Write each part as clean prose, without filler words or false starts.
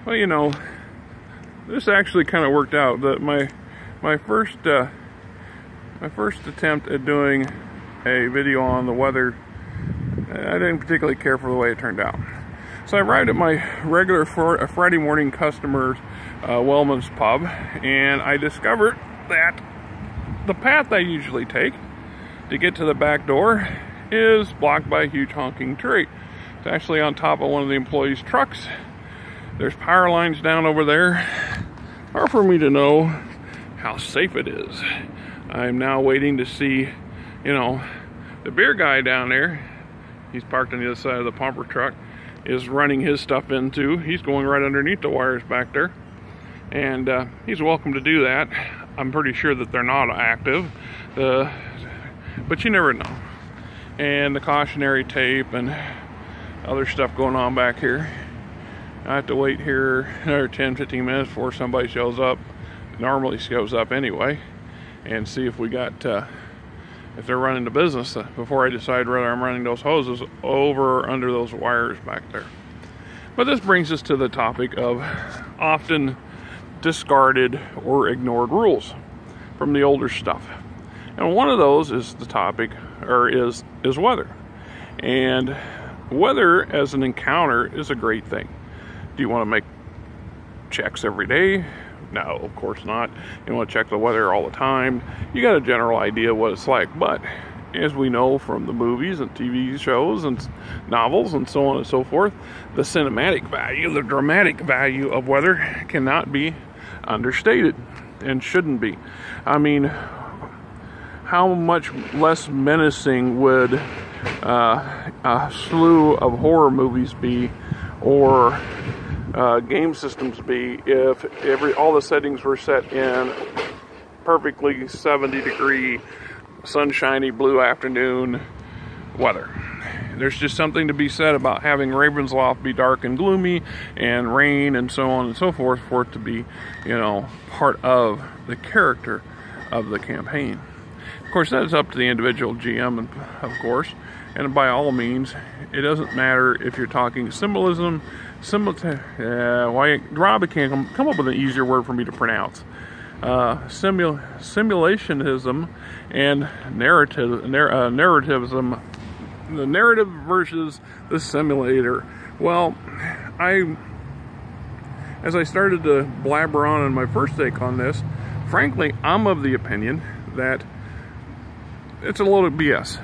Well, you know, this actually kind of worked out. My first attempt at doing a video on the weather, I didn't particularly care for the way it turned out. So I arrived at my regular Friday morning customer's Wellman's Pub, and I discovered that the path I usually take to get to the back door is blocked by a huge honking tree. It's actually on top of one of the employees' trucks. There's power lines down over there. Hard for me to know how safe it is. I'm now waiting to see, you know, the beer guy down there, he's parked on the other side of the pumper truck, is running his stuff into. He's going right underneath the wires back there. And he's welcome to do that. I'm pretty sure that they're not active. But you never know. And the cautionary tape and other stuff going on back here. I have to wait here another 10-15 minutes before somebody shows up. Normally shows up anyway. And see if we got, if they're running the business before I decide whether I'm running those hoses over or under those wires back there. But this brings us to the topic of often discarded or ignored rules from the older stuff. And one of those is the topic, or is weather. And weather as an encounter is a great thing. Do you want to make checks every day? No, of course not. You want to check the weather all the time. You got a general idea what it's like. But as we know from the movies and TV shows and novels and so on and so forth, the cinematic value, the dramatic value of weather cannot be understated and shouldn't be. I mean, how much less menacing would a slew of horror movies be, or game systems be, if all the settings were set in perfectly 70-degree sunshiny blue afternoon weather? There's just something to be said about having Ravensloft be dark and gloomy and rain and so on and so forth for it to be, you know, part of the character of the campaign. Of course, that's up to the individual GM, of course, and by all means, it doesn't matter if you're talking symbolism, Rob can't come up with an easier word for me to pronounce. Simulationism and narrativism, the narrative versus the simulator. Well, as I started to blabber on in my first take on this, frankly, I'm of the opinion that it's a load of BS.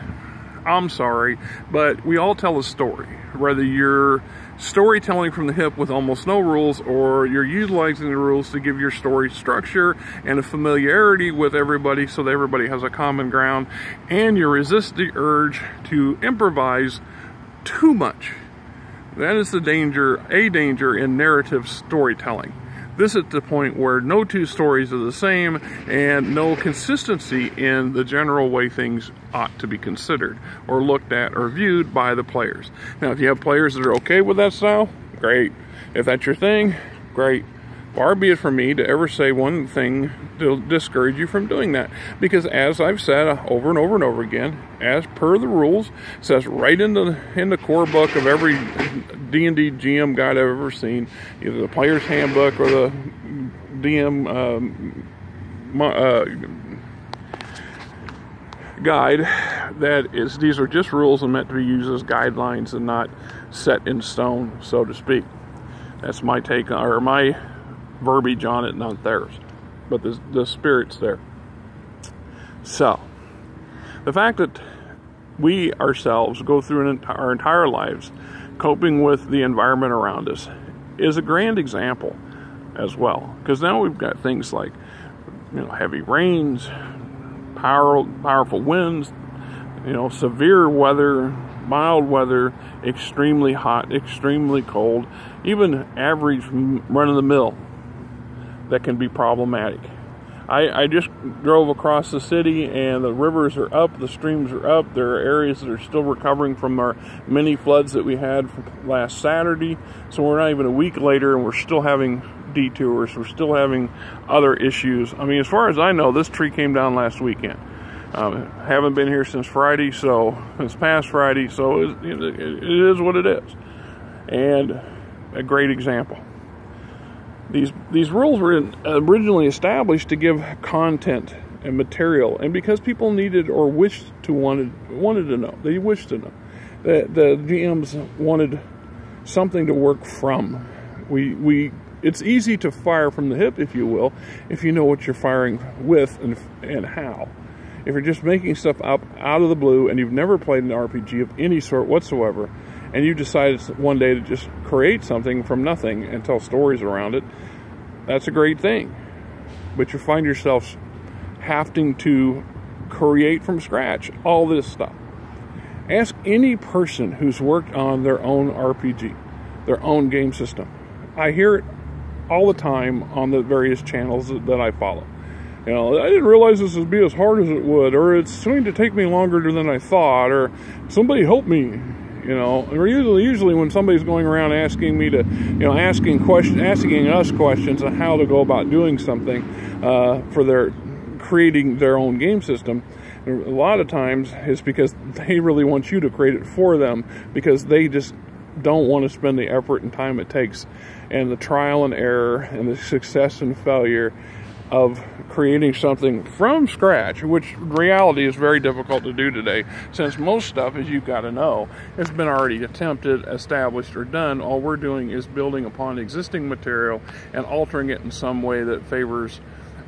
I'm sorry, but we all tell a story. Whether you're storytelling from the hip with almost no rules, or you're utilizing the rules to give your story structure and a familiarity with everybody so that everybody has a common ground, and you resist the urge to improvise too much. That is a danger in narrative storytelling. This is the point where no two stories are the same and no consistency in the general way things ought to be considered or looked at or viewed by the players. Now, if you have players that are okay with that style, great. If that's your thing, great. Far be it from me to ever say one thing to discourage you from doing that. Because as I've said over and over and over again, as per the rules, it says right in the core book of every D&D GM guide I've ever seen, either the player's handbook or the DM guide, that is, these are just rules and meant to be used as guidelines and not set in stone, so to speak. That's my take, or my verbiage on it, not theirs, but the spirit's there. So the fact that we ourselves go through our entire lives coping with the environment around us is a grand example as well, because now we've got things like, you know, heavy rains, powerful winds, you know, severe weather, mild weather, extremely hot, extremely cold, even average run-of-the-mill that can be problematic. I just drove across the city, and the rivers are up, the streams are up. There are areas that are still recovering from our mini floods that we had last Saturday. So we're not even a week later, and we're still having detours. We're still having other issues. I mean, as far as I know, this tree came down last weekend. Haven't been here since Friday, so it's past Friday, so it is what it is. And a great example. These rules were originally established to give content and material, and because people needed or wanted to know, they wished to know. The GMs wanted something to work from. It's easy to fire from the hip, if you will, if you know what you're firing with and how. If you're just making stuff up out of the blue and you've never played an RPG of any sort whatsoever, and you decided one day to just create something from nothing and tell stories around it, that's a great thing. But you find yourself having to create from scratch all this stuff. Ask any person who's worked on their own RPG, their own game system. I hear it all the time on the various channels that I follow. You know, I didn't realize this would be as hard as it would, or it's going to take me longer than I thought, or somebody help me. You know, or usually when somebody's going around asking me to, you know, asking us questions on how to go about doing something for creating their own game system, a lot of times it's because they really want you to create it for them, because they just don't want to spend the effort and time it takes and the trial and error and the success and failure of creating something from scratch, which reality is very difficult to do today, since most stuff, as you've got to know, has been already attempted, established, or done. All we're doing is building upon existing material and altering it in some way that favors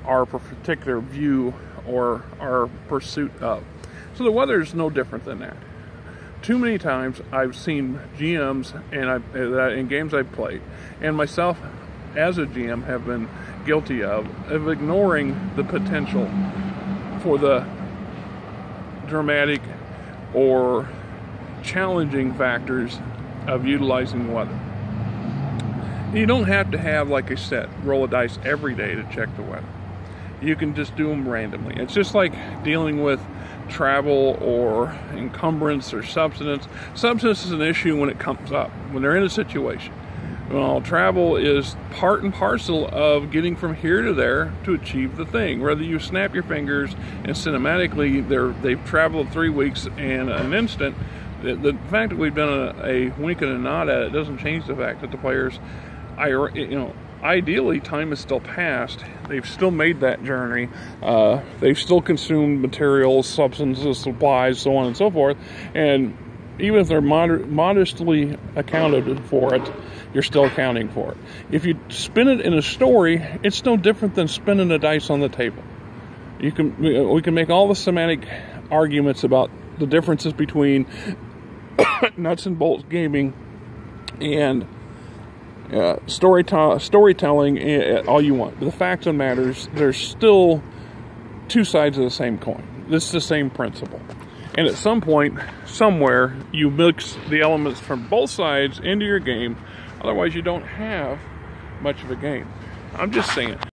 our particular view or our pursuit of. So the weather is no different than that. Too many times I've seen GMs in games I've played, and myself as a GM have been guilty of ignoring the potential for the dramatic or challenging factors of utilizing weather. You don't have to have, like I said, roll a dice every day to check the weather. You can just do them randomly. It's just like dealing with travel or encumbrance or subsistence. Subsistence is an issue when it comes up, when they're in a situation. Well, travel is part and parcel of getting from here to there to achieve the thing. Whether you snap your fingers and cinematically they've traveled 3 weeks in an instant, the fact that we've done a wink and a nod at it doesn't change the fact that the players, ideally, time has still passed. They've still made that journey. They've still consumed materials, substances, supplies, so on and so forth. And even if they're modestly accounted for it, you're still accounting for it. If you spin it in a story, it's no different than spinning a dice on the table. We can make all the semantic arguments about the differences between nuts and bolts gaming and storytelling, all you want. But the fact of the matter is, there's still two sides of the same coin. This is the same principle. And at some point, somewhere, you mix the elements from both sides into your game. Otherwise, you don't have much of a game. I'm just saying.